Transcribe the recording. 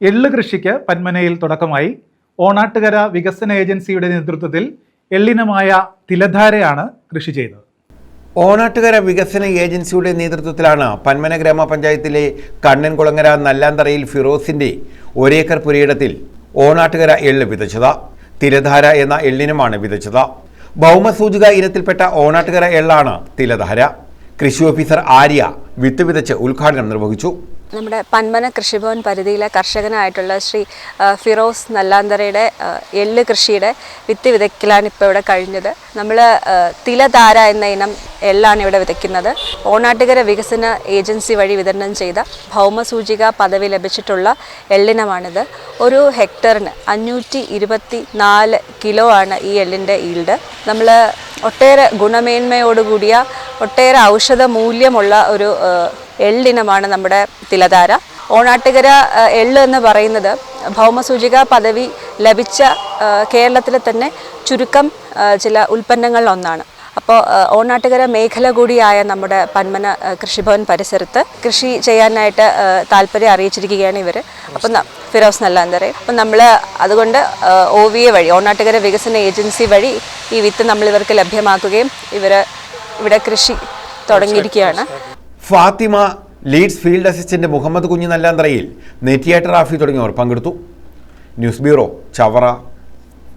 എള്ള് കൃഷിക്ക് പന്മനയിൽ തുടക്കമായി. ഓണാട്ടുകര വികസന ഏജൻസിയുടെ നേതൃത്വത്തിൽ എള്ളിനമായ തിലധാരയാണ് കൃഷി ചെയ്തത്. ഓണാട്ടുകര വികസന ഏജൻസിയുടെ നേതൃത്വത്തിലാണ് പന്മന ഗ്രാമപഞ്ചായത്തിലെ കണ്ണൻകുളങ്ങര നല്ലാന്തറയിൽ ഫിറോസിന്റെ ഒരേക്കർ പുരയിടത്തിൽ ഓണാട്ടുകര എള്ള് വിതച്ചത്. തിലധാര എന്ന എള്ളിനമാണ് വിതച്ചത്. ഭൗമസൂചിക ഇനത്തിൽപ്പെട്ട ഓണാട്ടുകര എള്ളാണ് തിലധാര. കൃഷി ഓഫീസർ ആര്യ വിത്ത് വിതച്ച് ഉദ്ഘാടനം നിർവഹിച്ചു. നമ്മുടെ പന്മന കൃഷിഭവൻ പരിധിയിലെ കർഷകനായിട്ടുള്ള ശ്രീ ഫിറോസ് നല്ലാന്തറയുടെ എള്ള് കൃഷിയുടെ വിത്ത് വിതയ്ക്കലാണ് ഇപ്പോൾ ഇവിടെ കഴിഞ്ഞത്. നമ്മൾ തിലധാര എന്ന ഇനം എള്ളാണ് ഇവിടെ വിതയ്ക്കുന്നത്. ഓണാട്ടുകര വികസന ഏജൻസി വഴി വിതരണം ചെയ്ത ഭൗമസൂചിക പദവി ലഭിച്ചിട്ടുള്ള എള്ളിനമാണിത്. ഒരു ഹെക്ടറിന് 524 കിലോ ആണ് ഈ എള്ളിൻ്റെ ഈൽഡ്. നമ്മൾ ഒട്ടേറെ ഗുണമേന്മയോടുകൂടിയ ഒട്ടേറെ ഔഷധ മൂല്യമുള്ള ഒരു എള്ളിനമാണ് നമ്മുടെ തിലധാര. ഓണാട്ടുകര എള്ള് എന്ന് പറയുന്നത് ഭൗമസൂചിക പദവി ലഭിച്ച കേരളത്തിലെ തന്നെ ചുരുക്കം ചില ഉൽപ്പന്നങ്ങളിലൊന്നാണ്. അപ്പോൾ ഓണാട്ടുകര മേഖല കൂടിയായ നമ്മുടെ പന്മന കൃഷിഭവൻ പരിസരത്ത് കൃഷി ചെയ്യാനായിട്ട് താല്പര്യം അറിയിച്ചിരിക്കുകയാണ് ഇവർ. അപ്പം ഫിറോസ് നല്ലാന്തറ. അപ്പം നമ്മൾ അതുകൊണ്ട് OVA വഴി ഓണാട്ടുകര വികസന ഏജൻസി വഴി ഈ വിത്ത് നമ്മൾ ഇവർക്ക് ലഭ്യമാക്കുകയും ഇവർ ഇവിടെ കൃഷി തുടങ്ങിയിരിക്കുകയാണ്. Fathima, leads field assistant Muhammad Kunju നല്ലാന്തറയിൽ, നെറ്റിയാട്ട റാഫി തുടങ്ങിയവർ പങ്കെടുത്തു. News bureau, Chavara.